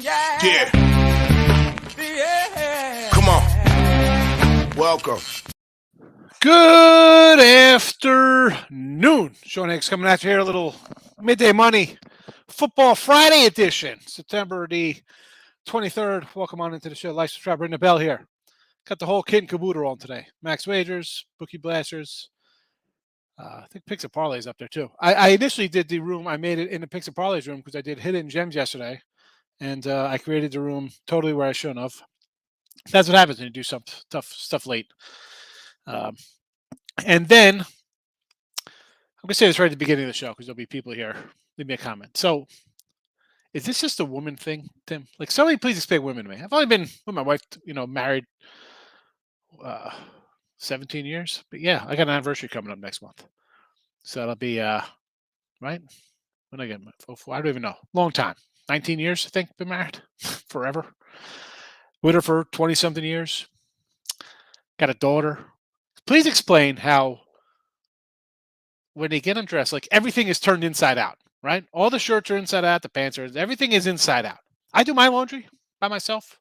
Yeah. Come on. Welcome. Good afternoon. Sean Higgs coming at you here, a little midday money football Friday edition, September the 23rd. Welcome on into the show. Like, subscribe, ring the bell here. Got the whole kit and caboodle on today. Max Wagers, Bookie Blasters. I think Picks and Parlays up there too. I initially did the room. I made it in the Picks and Parlays room because I did Hidden Gems yesterday. And I created the room totally where I shouldn't have. That's what happens when you do some tough stuff late. And then I'm going to say this right at the beginning of the show because there'll be people here. Leave me a comment. So, is this just a woman thing, Tim? Like, somebody please explain women to me. I've only been with my wife, married 17 years. But yeah, I got an anniversary coming up next month. So that'll be, right? When I get my, I don't even know. Long time. 19 years, I think, been married. Forever. With her for 20-something years. Got a daughter. Please explain how when they get undressed, like everything is turned inside out, right? All the shirts are inside out, the pants are, everything is inside out. I do my laundry by myself.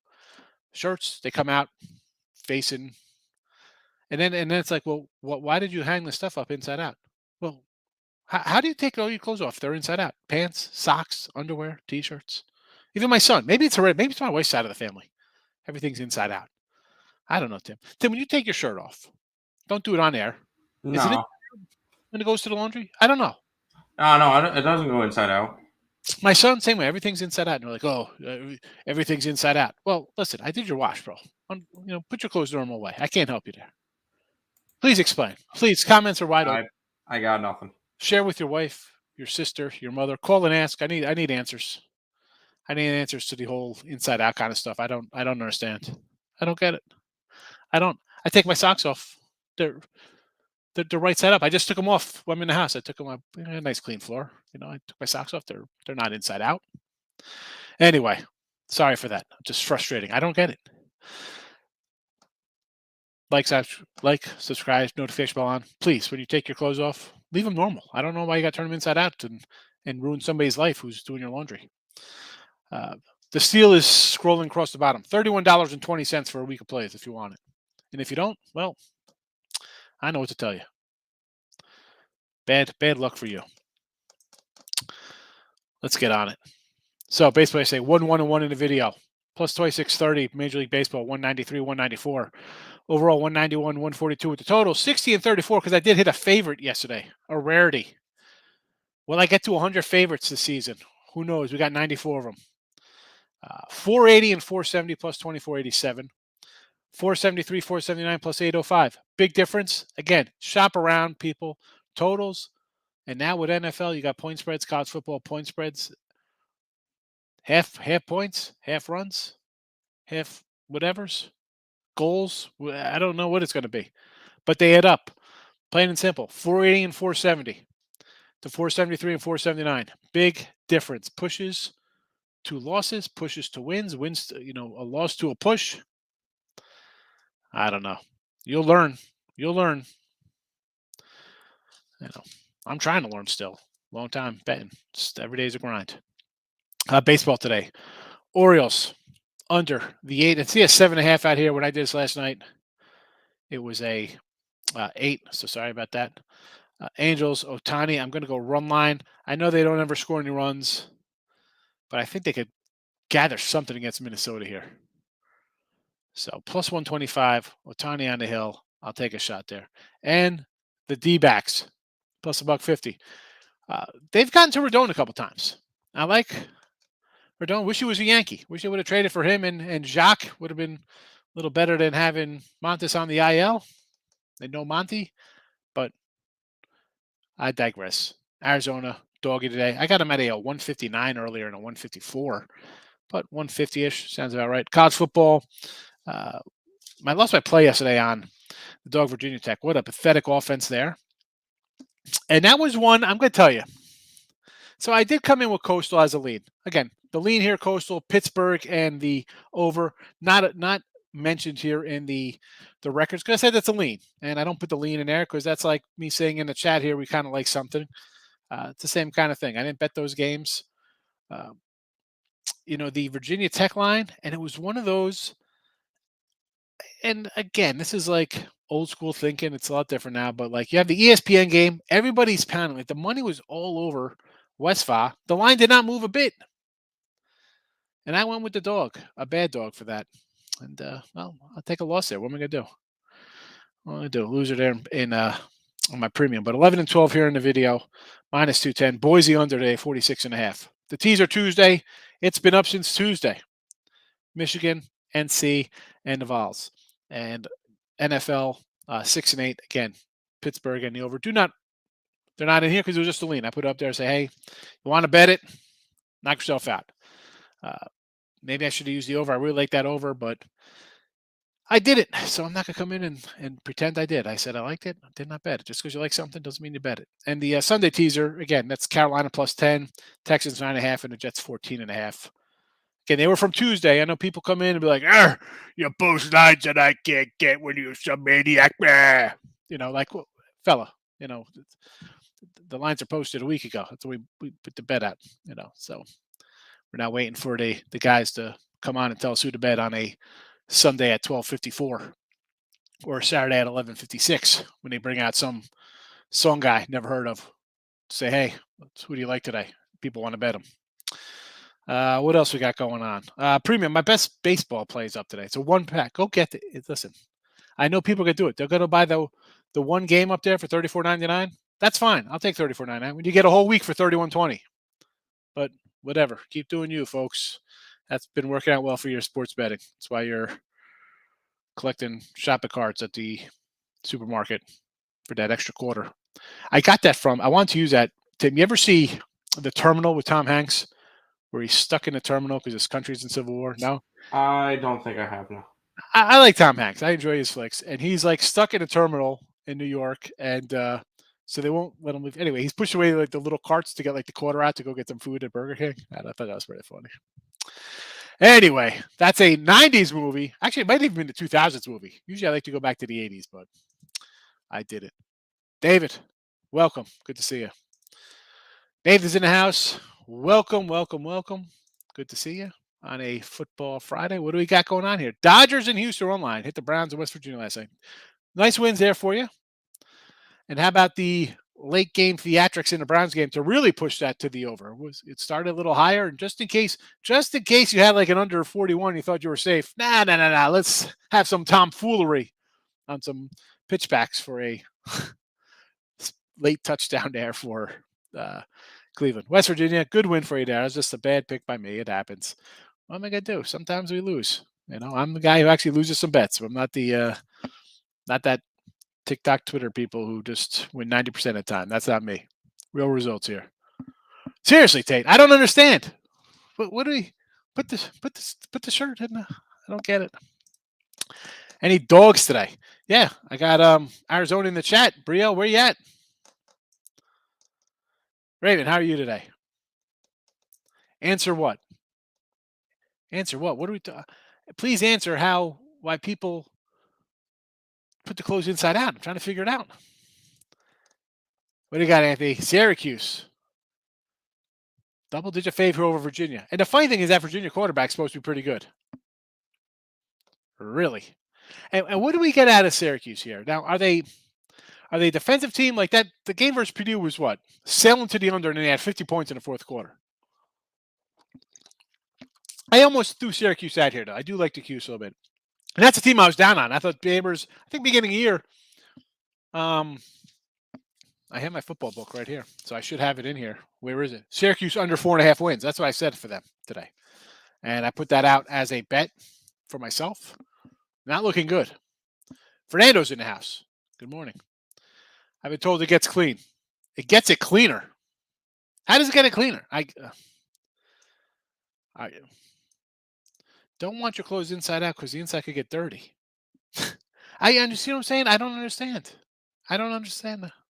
Shirts, they come out facing, and then it's like, well, why did you hang the stuff up inside out? Well, how do you take all your clothes off? They're inside out. Pants, socks, underwear, t-shirts. Even my son. Maybe it's my wife's side of the family. Everything's inside out. I don't know, Tim. Tim, when you take your shirt off, don't do it on air. No. Is it when it goes to the laundry? I don't know. No, it doesn't go inside out. My son, same way. Everything's inside out. And they're like, oh, everything's inside out. Well, listen, I did your wash, bro. Put your clothes the normal way. I can't help you there. Please explain. Please, comments are wide open. I got nothing. Share with your wife, your sister, your mother. Call and ask. I need answers. I need answers to the whole inside out kind of stuff. I don't understand. I don't get it. I take my socks off. They're right side up. I just took them off when I'm in the house. I took them off. A nice clean floor. I took my socks off. They're not inside out. Anyway, sorry for that. Just frustrating. I don't get it. Like, subscribe, notification bell on. Please, when you take your clothes off, leave them normal. I don't know why you got to turn them inside out and ruin somebody's life who's doing your laundry. The steal is scrolling across the bottom. $31.20 for a week of plays if you want it. And if you don't, well, I know what to tell you. Bad luck for you. Let's get on it. So basically I say 1-1-1 in the video. Plus 2630, Major League Baseball, 193, 194. Overall, 191, 142 with the total. 60 and 34 because I did hit a favorite yesterday, a rarity. Will I get to 100 favorites this season? Who knows? We got 94 of them. 480 and 470 plus 2487. 473, 479 plus 805. Big difference. Again, shop around, people. Totals. And now with NFL, you got point spreads, college football point spreads. Half points, half runs, half whatevers, goals. I don't know what it's going to be. But they add up. Plain and simple. 480 and 470 to 473 and 479. Big difference. Pushes to losses, pushes to wins to, a loss to a push. I don't know. You'll learn. I'm trying to learn still. Long time betting. Just every day's a grind. Baseball today. Orioles under the 8. And see a 7.5 out here. When I did this last night, it was a 8. So sorry about that. Angels, Ohtani. I'm going to go run line. I know they don't ever score any runs, but I think they could gather something against Minnesota here. So plus 125, Ohtani on the hill. I'll take a shot there. And the D-backs, plus $1.50. They've gotten to Rodon a couple times. I like Rodon. Wish he was a Yankee. Wish they would have traded for him, and Jacques would have been a little better than having Montes on the IL. They know Monty, but I digress. Arizona, doggy today. I got him at a 159 earlier and a 154, but 150-ish sounds about right. College football. I lost my play yesterday on the dog Virginia Tech. What a pathetic offense there. And that was one, I'm going to tell you. So I did come in with Coastal as a lead. Again, the lean here, Coastal, Pittsburgh, and the over. Not mentioned here in the records because I said that's a lean. And I don't put the lean in there because that's like me saying in the chat here, we kind of like something. It's the same kind of thing. I didn't bet those games. the Virginia Tech line, and it was one of those. And again, this is like old school thinking. It's a lot different now, but like you have the ESPN game, everybody's pounding. Like the money was all over Westphal. The line did not move a bit. And I went with the dog, a bad dog for that. And well, I'll take a loss there. What am I gonna do? What am I gonna do? Loser there in on my premium. But 11 and 12 here in the video, minus 210. Boise under today, 46.5. The teaser Tuesday. It's been up since Tuesday. Michigan, NC, and the Vols. And NFL 6 and 8 again. Pittsburgh and the over. They're not in here because it was just a lean. I put it up there and say, hey, you want to bet it? Knock yourself out. Maybe I should have used the over. I really like that over, but I did it. So I'm not going to come in and pretend I did. I said I liked it. I did not bet it. Just because you like something doesn't mean you bet it. And the Sunday teaser, again, that's Carolina plus 10, Texans 9.5, and the Jets 14.5. Again, they were from Tuesday. I know people come in and be like, you post lines that I can't get when you're some maniac. Like, well, fella, the lines are posted a week ago. That's what we put the bet at, So we're now waiting for the guys to come on and tell us who to bet on a Sunday at 12:54 or Saturday at 11:56 when they bring out some song guy never heard of. Say, hey, who do you like today? People want to bet him. What else we got going on? Premium, my best baseball plays up today. It's a one pack. Go get it. Listen, I know people are gonna do it. They're gonna buy the one game up there for $34.99. That's fine. I'll take $34.99 when you get a whole week for $31.20. But whatever, keep doing you, folks. That's been working out well for your sports betting. That's why you're collecting shopping carts at the supermarket for that extra quarter. I got that from. I want to use that. Tim, you ever see The Terminal with Tom Hanks, where he's stuck in a terminal because his country's in civil war? No, I don't think I have, no. I like Tom Hanks. I enjoy his flicks, and he's like stuck in a terminal in New York, and so they won't let him leave. Anyway, he's pushing away like the little carts to get like the quarter out to go get some food at Burger King. I thought that was pretty funny. Anyway, that's a 90s movie. Actually, it might even been the 2000s movie. Usually I like to go back to the 80s, but I did it. David, welcome. Good to see you. David's in the house. Welcome, welcome, welcome. Good to see you on a football Friday. What do we got going on here? Dodgers and Houston online. Hit the Browns in West Virginia last night. Nice wins there for you. And how about the late game theatrics in the Browns game to really push that to the over? It started a little higher, and just in case you had like an under 41, you thought you were safe. Nah. Let's have some tomfoolery on some pitchbacks for a late touchdown there for Cleveland. West Virginia, good win for you there. It was just a bad pick by me. It happens. What am I gonna do? Sometimes we lose. I'm the guy who actually loses some bets. I'm not not that TikTok, Twitter people who just win 90% of the time. That's not me. Real results here. Seriously, Tate, I don't understand. What do we put the shirt in? I don't get it. Any dogs today? Yeah, I got Arizona in the chat. Brio, where you at? Raven, how are you today? Answer what? Answer what? What are we talking? Please answer why people put the clothes inside out. I'm trying to figure it out. What do you got, Anthony? Syracuse. Double-digit favor over Virginia. And the funny thing is that Virginia quarterback's supposed to be pretty good. Really? And what do we get out of Syracuse here? Now, are they a defensive team like that? The game versus Purdue was what? Sailing to the under, and they had 50 points in the fourth quarter. I almost threw Syracuse out here, though. I do like the Cuse a little bit. And that's a team I was down on. I thought Babers, I think beginning of the year, I have my football book right here, so I should have it in here. Where is it? Syracuse under 4.5 wins. That's what I said for them today. And I put that out as a bet for myself. Not looking good. Fernando's in the house. Good morning. I've been told it gets clean. It gets it cleaner. How does it get it cleaner? I don't want your clothes inside out because the inside could get dirty. I understand what I'm saying. I don't understand.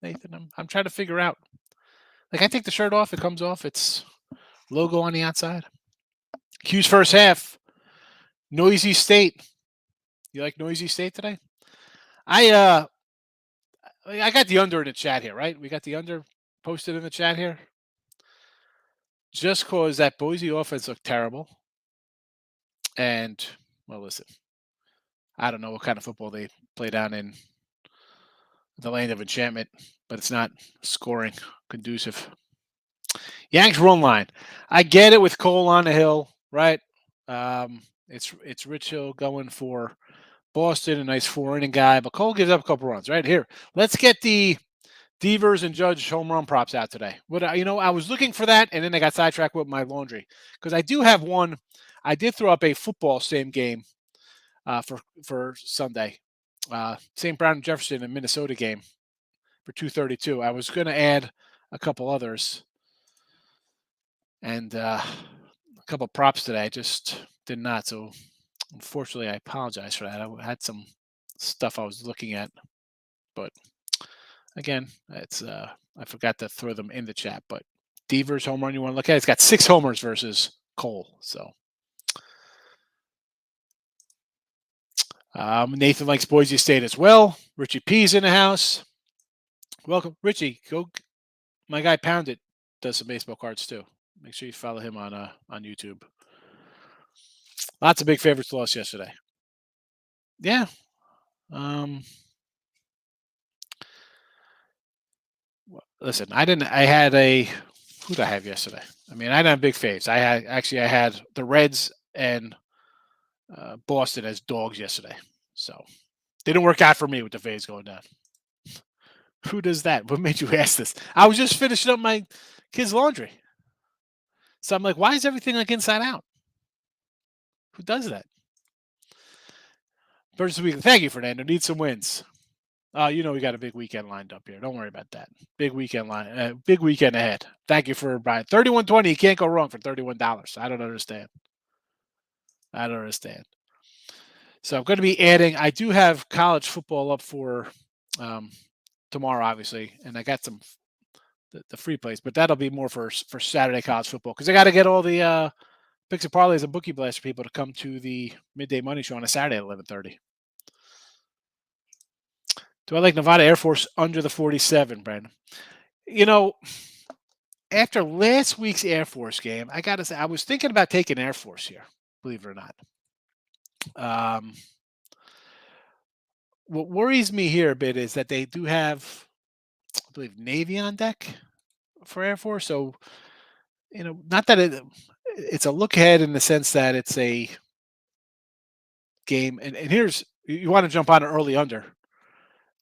Nathan. I'm trying to figure out. Like I take the shirt off, it comes off. It's logo on the outside. Q's first half. Noisy State. You like Noisy State today? I got the under in the chat here, right? We got the under posted in the chat here. just because that Boise offense looked terrible. And, well, listen, I don't know what kind of football they play down in the land of enchantment, but it's not scoring conducive. Yanks run line. I get it with Cole on the hill, right? It's Rich Hill going for Boston, a nice 4 inning guy, but Cole gives up a couple runs. Right here, let's get the Devers and Judge home run props out today. I was looking for that, and then I got sidetracked with my laundry because I do have one. I did throw up a football same game for Sunday, St. Brown and Jefferson and Minnesota game for 232. I was going to add a couple others and a couple props today. I just did not. So unfortunately, I apologize for that. I had some stuff I was looking at, but again, it's I forgot to throw them in the chat. But Devers home run you want to look at? It's got 6 homers versus Cole. So Nathan likes Boise State as well. Richie P's in the house. Welcome, Richie. My guy Pounded does some baseball cards too. Make sure you follow him on YouTube. Lots of big favorites lost yesterday. Yeah. Listen, I had who did I have yesterday? I mean, I didn't have big faves. I had the Reds and Boston as dogs yesterday. So didn't work out for me with the faves going down. Who does that? What made you ask this? I was just finishing up my kids' laundry. So I'm like, why is everything like inside out? Who does that? Versus week. Thank you, Fernando. Need some wins. We got a big weekend lined up here. Don't worry about that. Big weekend ahead. Thank you for buying 31.20. You can't go wrong for $31. I don't understand. So I'm going to be adding. I do have college football up for tomorrow, obviously, and I got some the free plays, but that'll be more for Saturday college football because I got to get all the picks and parlays and bookie blaster people to come to the midday money show on a Saturday at 11:30. Do I like Nevada Air Force under the 47, Brandon? After last week's Air Force game, I got to say, I was thinking about taking Air Force here, believe it or not. What worries me here a bit is that they do have, I believe, Navy on deck for Air Force. So, not that it's a look ahead in the sense that it's a game. And here's, you want to jump on an early under.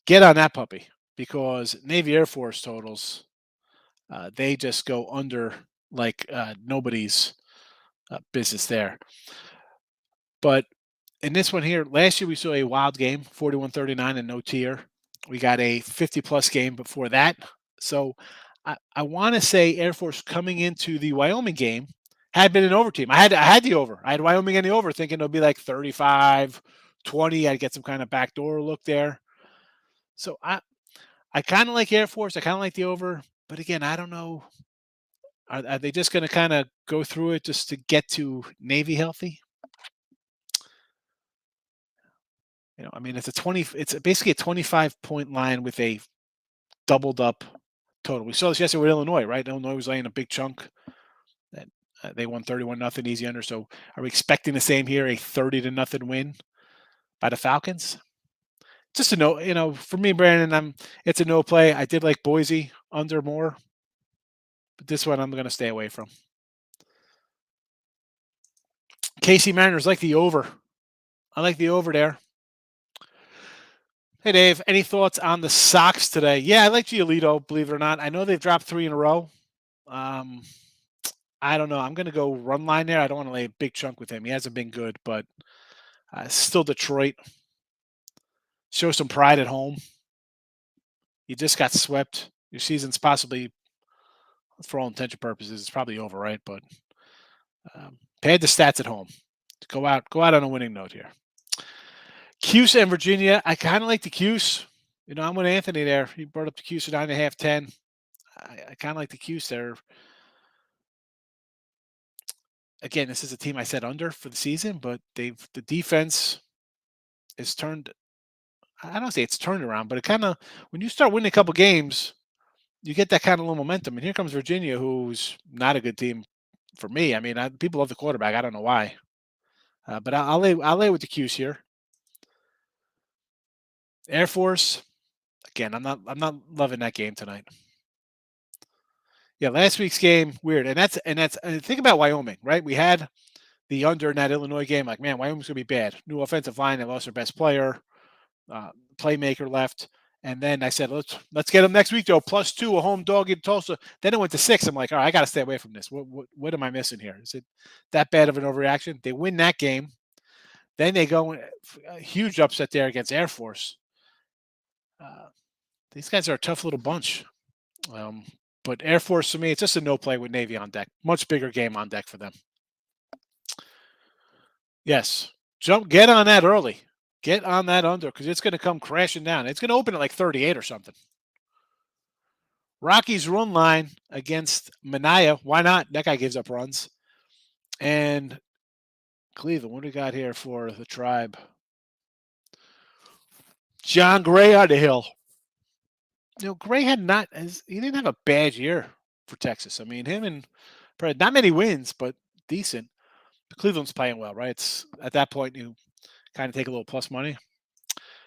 Get on that puppy because Navy Air Force totals, they just go under like nobody's business there. But in this one here, last year we saw a wild game, 41-39 and no tier. We got a 50-plus game before that. So I want to say Air Force coming into the Wyoming game had been an over team. I had the over. I had Wyoming in the over thinking it'll be like 35-20. I'd get some kind of backdoor look there. So I kind of like Air Force. I kind of like the over. But again, I don't know. Are they just going to kind of go through it just to get to Navy healthy? I mean, it's basically a 25-point line with a doubled up total. We saw this yesterday with Illinois, right? Illinois was laying a big chunk. That they won 31-0 easy under. So are we expecting the same here, a 30-0 win by the Falcons? Just a no, for me, Brandon, it's a no play. I did like Boise under more, but this one I'm going to stay away from. KC Mariners like the over. I like the over there. Hey, Dave, any thoughts on the Sox today? Yeah, I like Giolito, believe it or not. I know they've dropped 3 in a row. I don't know. I'm going to go run line there. I don't want to lay a big chunk with him. He hasn't been good, but still Detroit. Show some pride at home. You just got swept. Your season's possibly, for all intents and purposes, it's probably over, right? But pad the stats at home. Go out on a winning note here. Cuse and Virginia. I kind of like the Cuse. I'm with Anthony there. He brought up the Cuse at 9.5, 10. I kind of like the Cuse there. Again, this is a team I said under for the season, but the defense is turned. I don't say it's turned around, but it kind of, when you start winning a couple games, you get that kind of little momentum. And here comes Virginia, who's not a good team for me. I mean, people love the quarterback. I don't know why, but I'll lay with the Q's here. Air Force. Again, I'm not loving that game tonight. Yeah, last week's game weird, and think about Wyoming, right? We had the under in that Illinois game. Like, man, Wyoming's gonna be bad. New offensive line. They lost their best player, playmaker left. And then I said, let's get them next week though. +2, a home dog in Tulsa. Then it went to 6. I'm like, all right, I got to stay away from this. What am I missing here? Is it that bad of an overreaction? They win that game. Then they go a huge upset there against Air Force. These guys are a tough little bunch. But Air Force, to me, it's just a no play with Navy on deck. Much bigger game on deck for them. Yes. Get on that early. Get on that under because it's going to come crashing down. It's going to open at like 38 or something. Rockies run line against Mania. Why not? That guy gives up runs. And Cleveland, what do we got here for the Tribe? John Gray on the hill. Gray he didn't have a bad year for Texas. I mean, him and not many wins, but decent. Cleveland's playing well, right? It's at that point you kind of take a little plus money.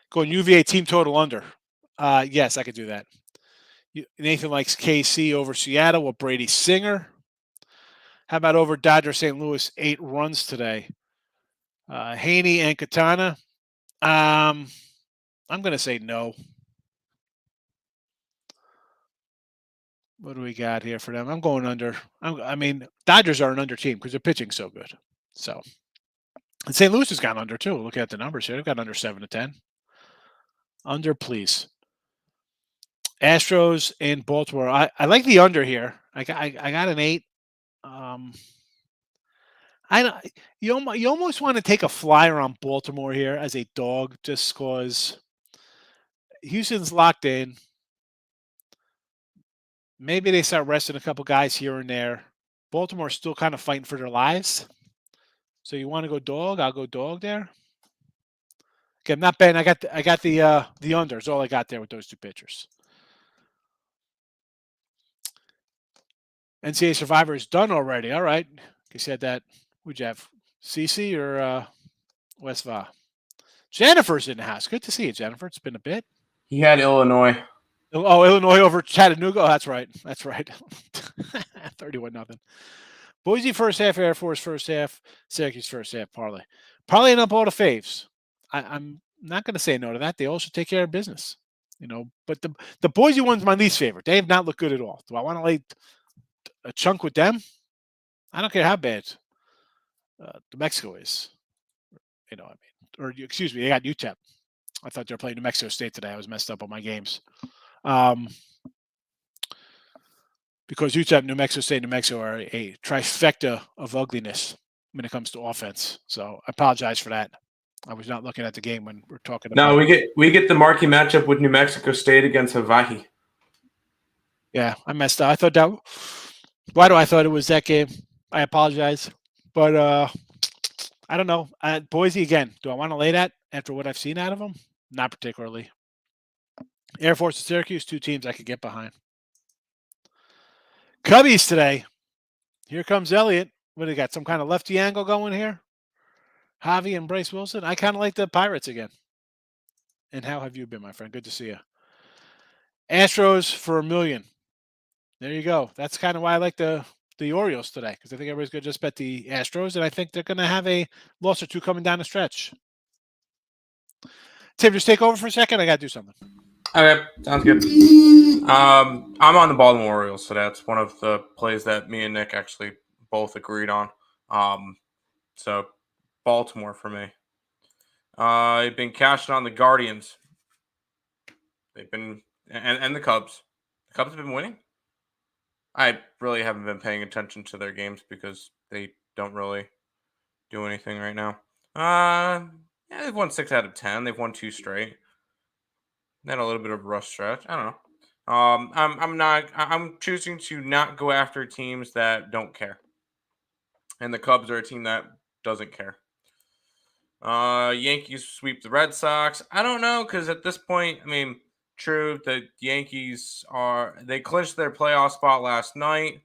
Going UVA team total under. Yes, I could do that. Nathan likes KC over Seattle with Brady Singer. How about over Dodger St. Louis, 8 runs today? Haney and Katana. I'm going to say no. What do we got here for them? I'm going under. I mean, Dodgers are an under team because they're pitching so good. So, and St. Louis has gone under too. Look at the numbers here. They've got under 7 to 10. Under, please. Astros in Baltimore. I like the under here. I got an 8. You almost want to take a flyer on Baltimore here as a dog just because Houston's locked in. Maybe they start resting a couple guys here and there. Baltimore's still kind of fighting for their lives. So you want to go dog? I'll go dog there. Okay, I'm not betting. I got the under. Is all I got there with those 2 pitchers. NCAA Survivor is done already. All right. You said that. Who'd you have? CC or West Va? Jennifer's in the house. Good to see you, Jennifer. It's been a bit. He had Illinois. Oh, Illinois over Chattanooga. Oh, that's right. 31-0. Boise first half, Air Force first half, Syracuse first half, parlay. Parlaying up all the faves. I'm not going to say no to that. They all should take care of business. But the Boise one's my least favorite. They have not looked good at all. Do I want to lay a chunk with them? I don't care how bad New Mexico is. Excuse me, they got UTEP. I thought they were playing New Mexico State today. I was messed up on my games. Because UTEP, New Mexico State, New Mexico are a trifecta of ugliness when it comes to offense. So I apologize for that. I was not looking at the game when we're talking about. No, we get the marquee matchup with New Mexico State against Hawaii. Yeah, I messed up. I thought that. Why do I thought it was that game? I apologize, but I don't know. Boise again. Do I want to lay that after what I've seen out of them? Not particularly. Air Force and Syracuse, 2 teams I could get behind. Cubbies today. Here comes Elliott. What do you got? Some kind of lefty angle going here? Javi and Bryce Wilson. I kind of like the Pirates again. And how have you been, my friend? Good to see you. Astros for $1 million. There you go. That's kind of why I like the Orioles today, because I think everybody's going to just bet the Astros, and I think they're going to have a loss or 2 coming down the stretch. Tim, just take over for a second. I got to do something. Okay, sounds good. I'm on the Baltimore Orioles, so that's one of the plays that me and Nick actually both agreed on. So Baltimore for me. I've been cashing on the Guardians. They've been and the Cubs. The Cubs have been winning. I really haven't been paying attention to their games because they don't really do anything right now. Yeah, they've won 6 out of 10. They've won 2 straight. Then a little bit of a rough stretch. I don't know. I'm choosing to not go after teams that don't care. And the Cubs are a team that doesn't care. Yankees sweep the Red Sox. I don't know, because at this point, I mean, true, the Yankees they clinched their playoff spot last night.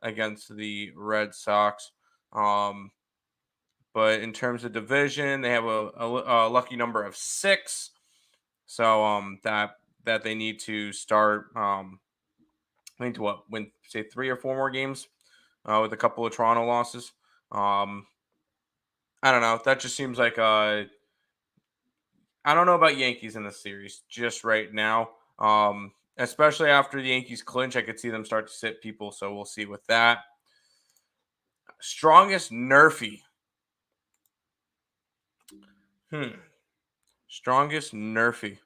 against the Red Sox. But in terms of division, they have a lucky number of 6. So that they need to start. I need to win, say 3 or 4 more games with a couple of Toronto losses. I don't know. That just seems like I don't know about Yankees in this series just right now. Especially after the Yankees clinch, I could see them start to sit people. So we'll see with that. Strongest Nerfy. Strongest Nerfy.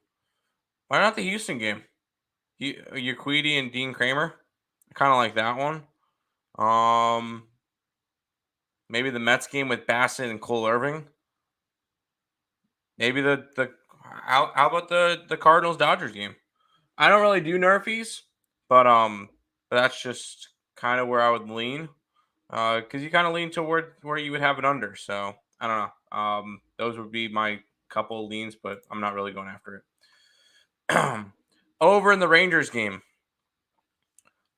Why not the Houston game? Urquidy and Dean Kramer. I kind of like that one. Maybe the Mets game with Bassett and Cole Irving. Maybe how about the Cardinals Dodgers game? I don't really do Nerfies, but that's just kind of where I would lean. Because you kind of lean toward where you would have it under. So I don't know. Those would be my couple of leans, but I'm not really going after it. Over in the Rangers game.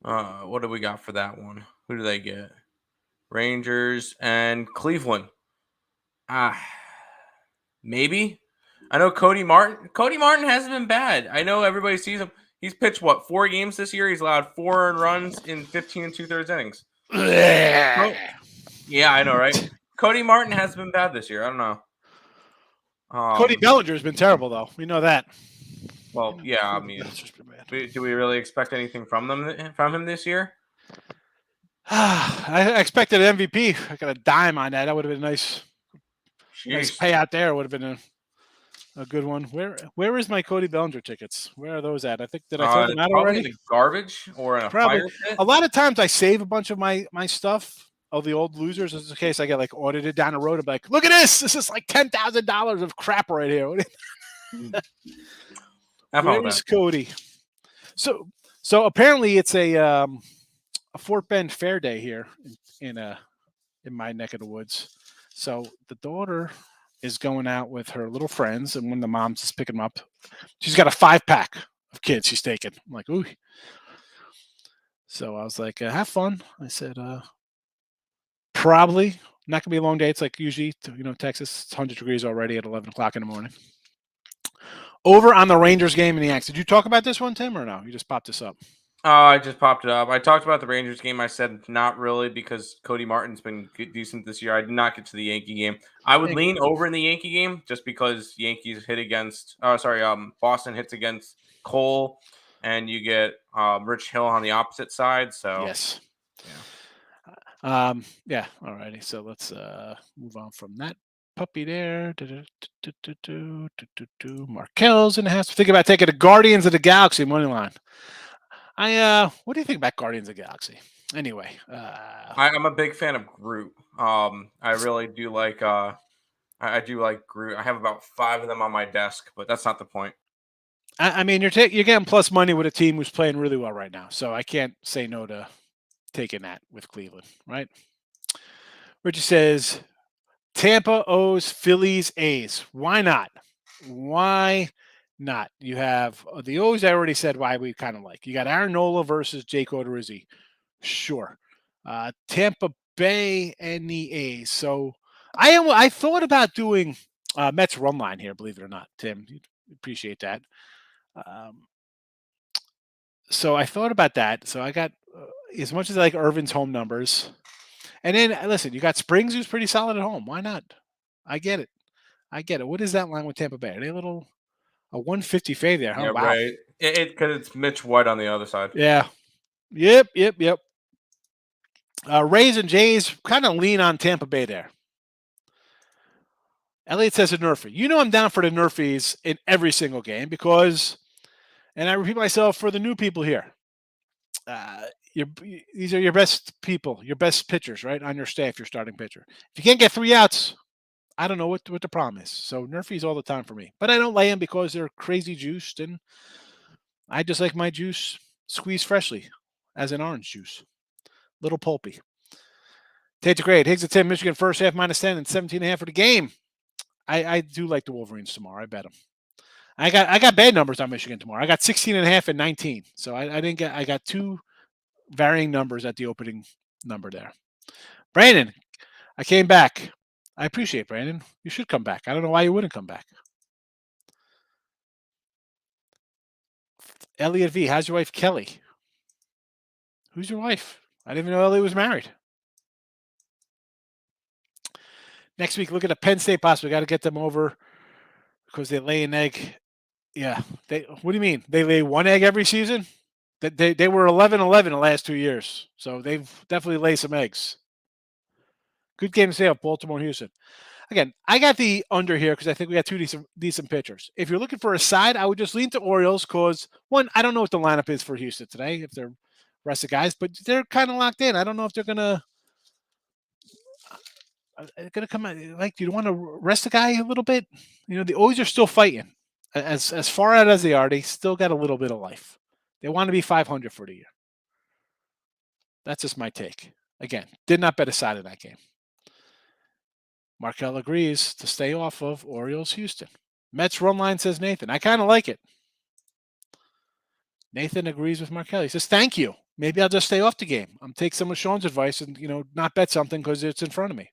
What do we got for that one? Who do they get? Rangers and Cleveland. Maybe. I know Cody Martin. Cody Martin hasn't been bad. I know everybody sees him. He's pitched 4 games this year. He's allowed 4 earned runs in 15 2/3 innings. Yeah, I know, right? Cody Martin hasn't been bad this year. I don't know. Cody Bellinger has been terrible, though. We know that. Well, yeah, I mean, do we really expect anything from him this year? I expected an MVP. I got a dime on that. That would have been nice payout there. Would have been a good one. Where is my Cody Bellinger tickets? Where are those at? I think did I throw them out already? Probably the garbage or in a probably. fire pit. A lot of times I save a bunch of my stuff. Of the old losers, as in case I get like audited down the road. I'm like, look at this! This is like $10,000 of crap right here. Where is Cody? So apparently it's a Fort Bend Fair Day here in my neck of the woods. So the daughter is going out with her little friends, and when the mom's is picking them up, she's got a 5-pack of kids she's taking. I'm like, ooh. So I was like, have fun. I said, probably not gonna be a long day. It's like usually, Texas, it's 100 degrees already at 11 o'clock in the morning. Over on the Rangers game in the Yanks. Did you talk about this one, Tim, or no? You just popped this up. I just popped it up. I talked about the Rangers game. I said not really because Cody Martin's been decent this year. I did not get to the Yankee game. I would lean over in the Yankee game just because Yankees hit against. Boston hits against Cole, and you get Rich Hill on the opposite side. So yes. Yeah. All righty. So let's move on from that puppy there. Markel's in the house. Think about taking the Guardians of the Galaxy money line. What do you think about Guardians of the Galaxy? Anyway, I'm a big fan of Groot. I really do like. I do like Groot. I have about 5 of them on my desk, but that's not the point. I mean, you're getting plus money with a team who's playing really well right now, so I can't say no to taking that with Cleveland, right? Richard says, Tampa owes Phillies A's. Why not? Why not? You have the O's. I already said why we kind of like. You got Aaron Nola versus Jake Odorizzi. Sure. Tampa Bay and the A's. So I thought about doing Mets run line here, believe it or not, Tim. You'd appreciate that. So I thought about that. So I got as much as I like Irvin's home numbers. And then, listen, you got Springs, who's pretty solid at home. Why not? I get it. What is that line with Tampa Bay? Are they a 150 fade there? Huh? Yeah, wow. right. Because it's Mitch White on the other side. Yeah. Yep. Rays and Jays kind of lean on Tampa Bay there. Elliot says a Nerfy. I'm down for the Nerfies in every single game because, and I repeat myself for the new people here, these are your best people, your best pitchers, right, on your staff, your starting pitcher. If you can't get 3 outs, I don't know what the problem is. So Nerfies all the time for me. But I don't lay them because they're crazy juiced, and I just like my juice squeezed freshly as an orange juice. Little pulpy. Tate's grade. Higgs at 10, Michigan first half -10 and 17.5 for the game. I do like the Wolverines tomorrow. I bet them. I got bad numbers on Michigan tomorrow. I got 16.5 and 19. So I got 2 varying numbers at the opening number there. Brandon, I came back. I appreciate Brandon. You should come back. I don't know why you wouldn't come back. Elliot V, how's your wife Kelly? Who's your wife? I didn't even know Elliot was married. Next week, look at the Penn State possibly. Got to get them over because they lay an egg. Yeah. What do you mean? They lay one egg every season? They were 11-11 the last 2 years. So they've definitely laid some eggs. Good game to stay up, Baltimore, Houston. Again, I got the under here because I think we got two decent pitchers. If you're looking for a side, I would just lean to Orioles because, one, I don't know what the lineup is for Houston today, if they're rest of guys, but they're kind of locked in. I don't know if they're going to come out. Like, do you want to rest the guy a little bit? You know, the O's are still fighting. As far out as they are, they still got a little bit of life. They want to be 500 for the year. That's just my take. Again, did not bet a side in that game. Markel agrees to stay off of Orioles Houston. Mets run line, says Nathan. I kind of like it. Nathan agrees with Markel. He says, thank you. Maybe I'll just stay off the game. I'm take some of Sean's advice and, not bet something because it's in front of me.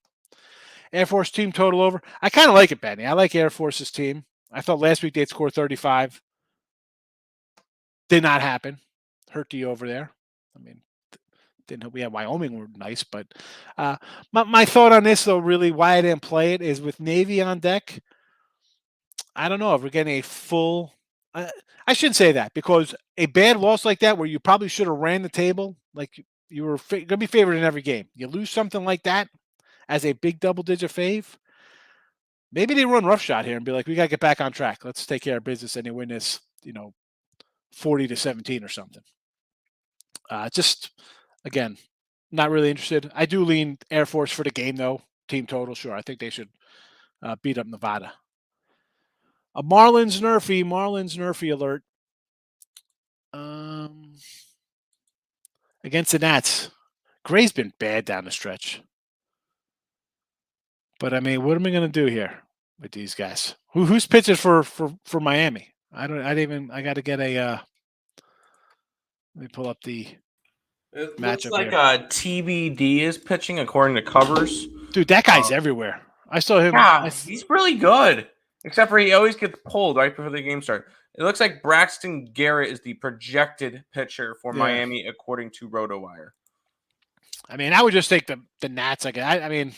Air Force team total over. I kind of like it, Benny. I like Air Force's team. I thought last week they'd score 35. Did not happen. Hurt the over there. I mean, didn't we had Wyoming were nice, but my thought on this though, really why I didn't play it is with Navy on deck. I don't know if we're getting a full. I shouldn't say that because a bad loss like that, where you probably should have ran the table, like you were going to be favored in every game. You lose something like that as a big double-digit fave. Maybe they run roughshod here and be like, we got to get back on track. Let's take care of business and they win this, 40-17 or something. Just. Again, not really interested. I do lean Air Force for the game, though. Team total, sure. I think they should beat up Nevada. A Marlins Nerfy alert. Against the Nats. Gray's been bad down the stretch. But, I mean, what am I going to do here with these guys? Who's pitching for Miami? I got to get a let me pull up the It matchup looks like here. TBD is pitching according to covers. Dude, that guy's everywhere. I saw him. Yeah, he's really good. Except for he always gets pulled right before the game starts. It looks like Braxton Garrett is the projected pitcher for Miami according to RotoWire. I mean, I would just take the Nats. I mean,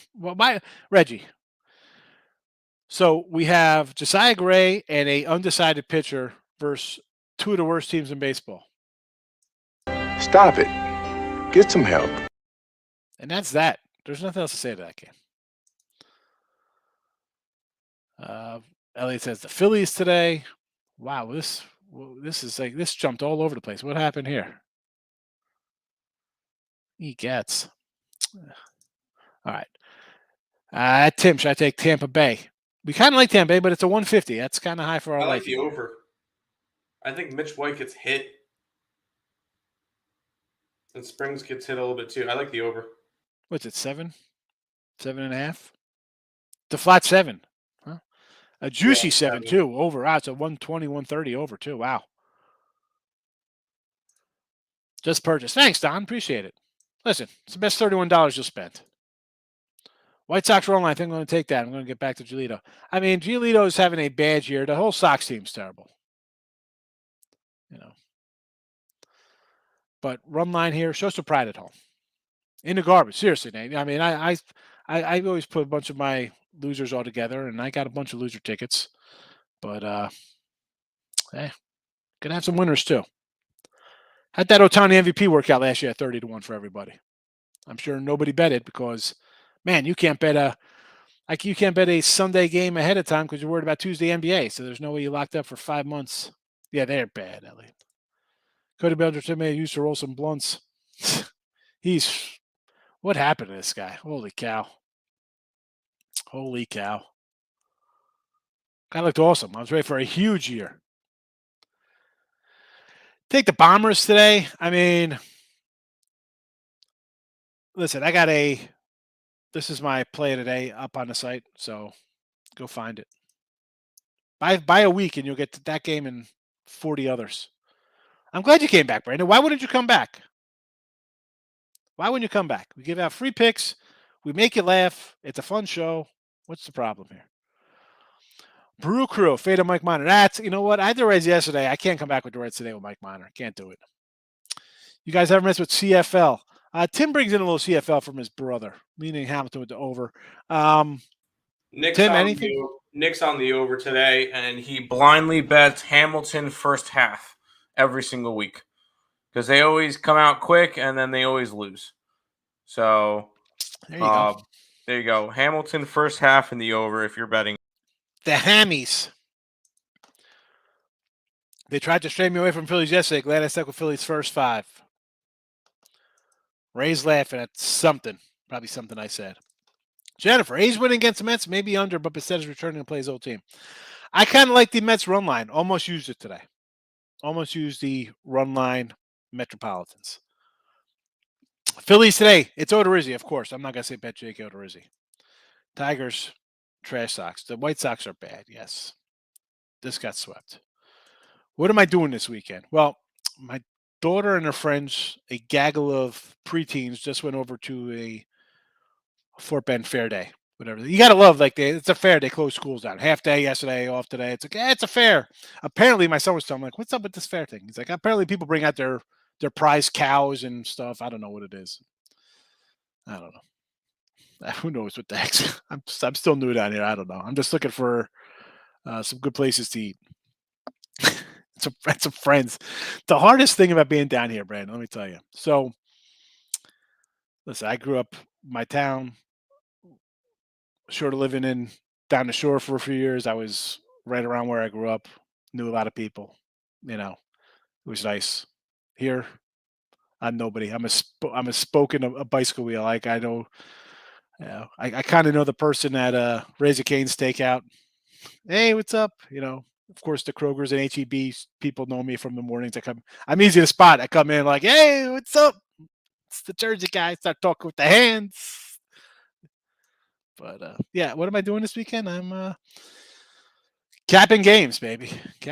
Reggie. So we have Josiah Gray and a undecided pitcher versus two of the worst teams in baseball. Stop it. Get some help. And that's that. There's nothing else to say to that game. Elliot says the Phillies today. Wow, this is like this jumped all over the place. What happened here? He gets. All right. Tim, should I take Tampa Bay? We kind of like Tampa Bay, but it's a 150. That's kind of high for our life. I like the over. I think Mitch White gets hit. And Springs gets hit a little bit too. I like the over. What's it, 7? 7.5? The flat 7. Huh? A juicy 7 too. Over. It's a 120, 130 over too. Wow. Just purchased. Thanks, Don. Appreciate it. Listen, it's the best $31 you'll spend. White Sox run line. I think I'm going to take that. I'm going to get back to Giolito. I mean, Giolito is having a bad year. The whole Sox team's terrible. But run line here, show some pride at home. In the garbage, seriously, Nate. I mean, I always put a bunch of my losers all together, and I got a bunch of loser tickets. But gonna have some winners too. Had that Ohtani MVP workout last year at 30-1 for everybody. I'm sure nobody bet it because, man, you can't bet a Sunday game ahead of time because you're worried about Tuesday NBA. So there's no way you locked up for 5 months. Yeah, they're bad, Elliot. Cody Belcher used to roll some blunts. What happened to this guy? Holy cow. Guy looked awesome. I was ready for a huge year. Take the Bombers today. I mean, listen, this is my play today up on the site, so go find it. Buy a week and you'll get to that game and 40 others. I'm glad you came back, Brandon. Why wouldn't you come back? Why wouldn't you come back? We give out free picks. We make you laugh. It's a fun show. What's the problem here? Brew Crew, fade of Mike Miner. That's, you know what? I had the Reds yesterday. I can't come back with the Reds today with Mike Miner. Can't do it. You guys ever mess with CFL? Tim brings in a little CFL from his brother, meaning Hamilton with the over. Nick's Tim, on anything? Nick's on the over today, and he blindly bets Hamilton first half every single week because they always come out quick and then they always lose. So There you go. There you go. Hamilton first half in the over if you're betting. The Hammies. They tried to stray me away from Phillies yesterday. Glad I stuck with Phillies first 5. Ray's laughing at something. Probably something I said. Jennifer, A's winning against the Mets, maybe under, but Bissett is returning to play his old team. I kind of like the Mets run line. Almost used it today. Almost used the run line Metropolitans. Phillies today. It's Odorizzi, of course. I'm not going to say bet Jake Odorizzi. Tigers, trash Sox. The White Sox are bad, yes. This got swept. What am I doing this weekend? Well, my daughter and her friends, a gaggle of preteens, just went over to a Fort Bend Fair Day. Whatever. You got to love, like, it's a fair. They closed schools down. Half day yesterday, off today. It's like, it's a fair. Apparently, my son was telling me, like, what's up with this fair thing? He's like, apparently people bring out their prize cows and stuff. I don't know what it is. I don't know. Who knows what the heck? I'm still new down here. I don't know. I'm just looking for some good places to eat. Some friends. The hardest thing about being down here, Brandon, let me tell you. So, listen, I grew up my town, short of living in down the shore for a few years. I was right around where I grew up, knew a lot of people. You know, it was nice. Here, I'm nobody. I'm a spoken a bicycle wheel. Like I know, I kind of know the person at Razor Cane Steakout. Hey, what's up? You know, of course, the Krogers and HEBs people know me from the mornings. I'm easy to spot. I come in like, hey, what's up? It's the Jersey guy. Start talking with the hands. But yeah, what am I doing this weekend? I'm capping games, baby.